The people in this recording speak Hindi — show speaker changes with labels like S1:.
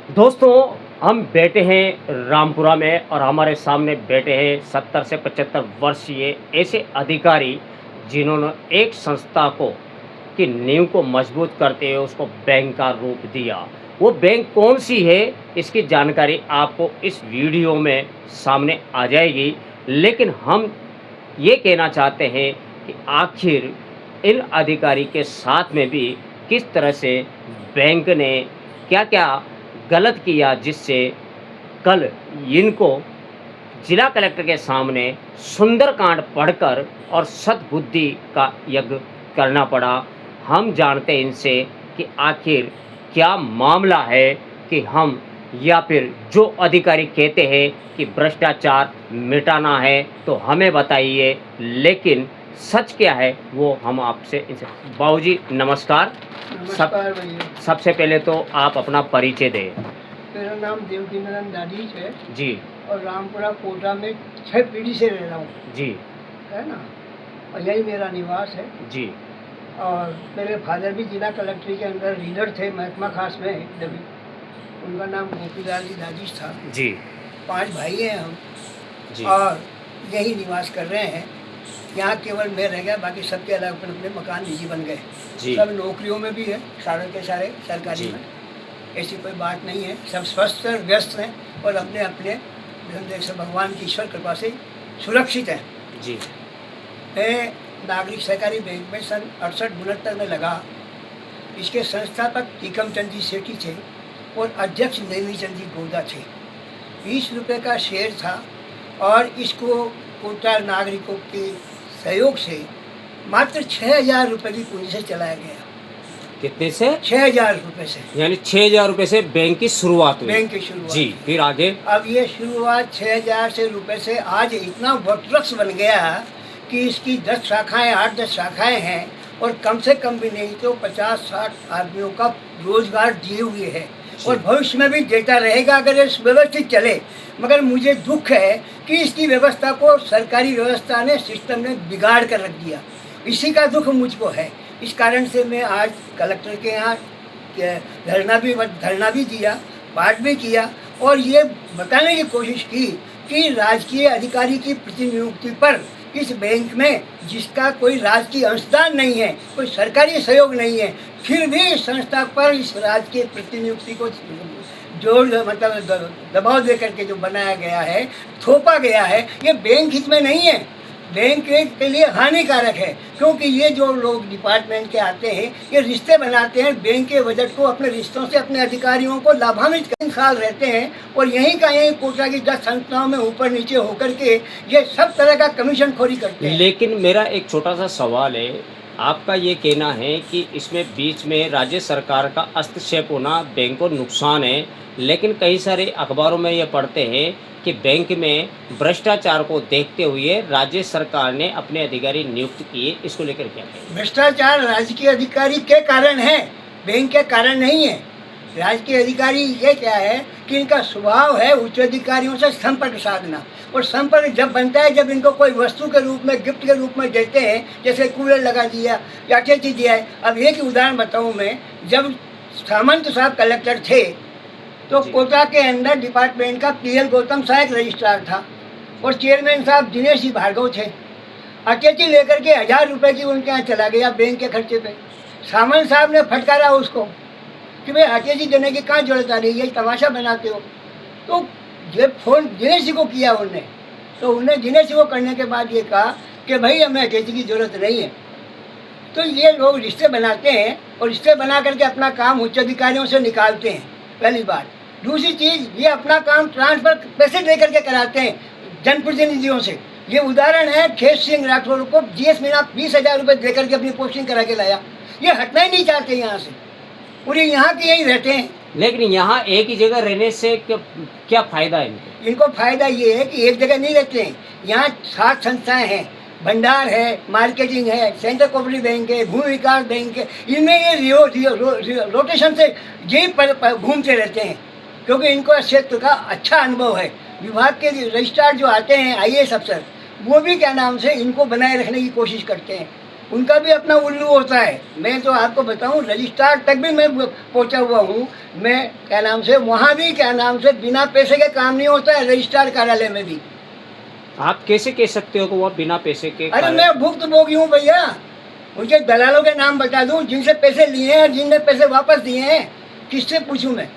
S1: दोस्तों, हम बैठे हैं रामपुरा में और हमारे सामने बैठे हैं 70 से 75 वर्षीय ऐसे अधिकारी जिन्होंने एक संस्था को की नींव को मजबूत करते हुए उसको बैंक का रूप दिया। वो बैंक कौन सी है, इसकी जानकारी आपको इस वीडियो में सामने आ जाएगी। लेकिन हम ये कहना चाहते हैं कि आखिर इन अधिकारी के साथ में भी किस तरह से बैंक ने क्या-क्या गलत किया, जिससे कल इनको जिला कलेक्टर के सामने सुंदरकांड पढ़कर और सद्बुद्धि का यज्ञ करना पड़ा। हम जानते हैं इनसे कि आखिर क्या मामला है, कि हम या फिर जो अधिकारी कहते हैं कि भ्रष्टाचार मिटाना है तो हमें बताइए, लेकिन सच क्या है वो हम आपसे इनसे। बाबूजी नमस्कार। सब
S2: नमस्कार भैया।
S1: सबसे पहले तो आप अपना परिचय दें।
S2: मेरा नाम देवकीनंदन दादीज है
S1: जी।
S2: और रामपुरा कोटा में 6 पीढ़ी से रह रहा हूँ,
S1: जी।
S2: है ना। और यही मेरा निवास है।
S1: जी।
S2: और मेरे फादर भी जिला कलेक्ट्री के अंदर रीडर थे, महकमा खास में जब उनका नाम गोपीलाल जी दादीज था।
S1: जी।
S2: 5 भाई हैं हम।
S1: जी।
S2: और यही निवास कर रहे हैं। यहाँ केवल मैं रह गया, बाकी सबके अलग अपने अपने मकान निजी बन गए।
S1: जी।
S2: सब नौकरियों में भी है, सारे के सारे सरकारी
S1: जी।
S2: में। ऐसी कोई बात नहीं है, सब स्वस्थ और व्यस्त हैं और अपने अपने धंधे से भगवान की ईश्वर कृपा से सुरक्षित हैं।
S1: जी।
S2: मैं नागरिक सहकारी बैंक में सन 68-69 में लगा। इसके संस्थापक टीकम चंद जी सेठी थे और अध्यक्ष नेमी चंद जी गोदा थे। 20 रुपये का शेयर था और इसको कोटा नागरिकों के सहयोग से मात्र 6,000 रुपये की पूंजी से चलाया गया।
S1: कितने से?
S2: 6,000 रुपये से।
S1: यानी 6,000 रुपए से बैंक की शुरुआत हुई।
S2: बैंक की शुरुआत।
S1: जी, फिर आगे?
S2: अब ये शुरुआत 6,000 से रुपये से आज इतना वटवृक्ष बन गया कि इसकी 10 शाखाएं, 8-10 शाखाएं हैं और कम से कम भी नहीं तो 50-60 आदमियों का रोजगार दिए हुए है और भविष्य में भी देता रहेगा अगर ये व्यवस्थित चले। मगर मुझे दुख है कि इसकी व्यवस्था को सरकारी व्यवस्था ने, सिस्टम ने बिगाड़ कर रख दिया। इसी का दुख मुझको है। इस कारण से मैं आज कलेक्टर के यहाँ धरना भी दिया, पाठ भी किया और ये बताने की कोशिश की कि राजकीय अधिकारी की प्रतिनियुक्ति पर इस बैंक में जिसका कोई राजकीय अंशदान नहीं है, कोई सरकारी सहयोग नहीं है, फिर भी इस संस्था पर इस राजकीय प्रतिनियुक्ति को जोर मतलब दबाव दे करके जो बनाया गया है, थोपा गया है, ये बैंक हित में नहीं है, बैंक के लिए हानिकारक है। क्योंकि ये जो लोग डिपार्टमेंट के आते हैं, ये रिश्ते बनाते हैं, बैंक के बजट को अपने रिश्तों से अपने अधिकारियों को लाभान्वित कई साल रहते हैं और यहीं का यहीं कोटा की 10 संस्थाओं में ऊपर नीचे होकर के ये सब तरह का कमीशन खोरी करते हैं।
S1: लेकिन मेरा एक छोटा सा सवाल है, आपका ये कहना है कि इसमें बीच में राज्य सरकार का हस्तक्षेप होना बैंक को नुकसान है, लेकिन कई सारे अखबारों में ये पढ़ते हैं कि बैंक में भ्रष्टाचार को देखते हुए राज्य सरकार ने अपने अधिकारी नियुक्त किए। इसको लेकर क्या कहें?
S2: भ्रष्टाचार राजकीय अधिकारी के कारण है, बैंक के कारण नहीं है। राजकीय अधिकारी ये क्या है कि इनका स्वभाव है उच्च अधिकारियों से संपर्क साधना, और संपर्क जब बनता है जब इनको कोई वस्तु के रूप में, गिफ्ट के रूप में देते हैं, जैसे कूलर लगा दिया या क्या चीज़ दिया है। अब एक उदाहरण बताऊँ मैं, जब सामंत साहब कलेक्टर थे तो कोटा के अंदर डिपार्टमेंट का पीएल गौतम सहायक रजिस्ट्रार था और चेयरमैन साहब दिनेश जी भार्गव थे। अटैची लेकर के 1,000 रुपये की उनके यहाँ चला गया बैंक के खर्चे पे। सामंत साहब ने फटकारा उसको कि भाई अटैची देने की कहाँ जरूरत आ रही है, ये तमाशा बनाते हो। तो ये फोन दिनेश जी को किया उनने, तो उन्होंने दिनेश जी को करने के बाद ये कहा कि भाई हमें अटैची की जरूरत नहीं है। तो ये लोग रिश्ते बनाते हैं और रिश्ते बना करके अपना काम उच्च अधिकारियों से निकालते हैं, पहली बात। दूसरी चीज़, ये अपना काम ट्रांसफर पैसे दे करके कराते हैं जनप्रतिनिधियों से। ये उदाहरण है, खेत सिंह राठौर को जीएस मीना 20,000 रुपये दे करके अपनी पोस्टिंग करा के लाया। ये हटना ही नहीं चाहते यहाँ से, पूरे यहाँ के यही रहते हैं।
S1: लेकिन यहाँ एक ही जगह रहने से क्या फ़ायदा है इनको?
S2: इनको फायदा ये है कि एक जगह नहीं रहते हैं। यहाँ 7 संस्थाएं हैं, भंडार है, मार्केटिंग है, सेंट्रल कोऑपरेटिव बैंक है, भूमि विकास बैंक है। इनमें ये रोटेशन से यही घूमते रहते हैं क्योंकि इनको इस क्षेत्र का अच्छा अनुभव है। विभाग के रजिस्ट्रार जो आते हैं, आईएएस अफसर, वो भी क्या नाम से इनको बनाए रखने की कोशिश करते हैं। उनका भी अपना उल्लू होता है। मैं तो आपको बताऊं, रजिस्ट्रार तक भी मैं पहुंचा हुआ हूँ। मैं क्या नाम से वहाँ भी क्या नाम से बिना पैसे के काम नहीं होता है, रजिस्ट्रार कार्यालय में भी।
S1: आप कैसे कह सकते हो कि वो बिना पैसे के
S2: अरे मैं भुक्तभोगी हूँ भैया, मुझे दलालों के नाम बता दूं जिनसे पैसे लिए हैं और जिनने पैसे वापस दिए हैं, किससे पूछूं मैं?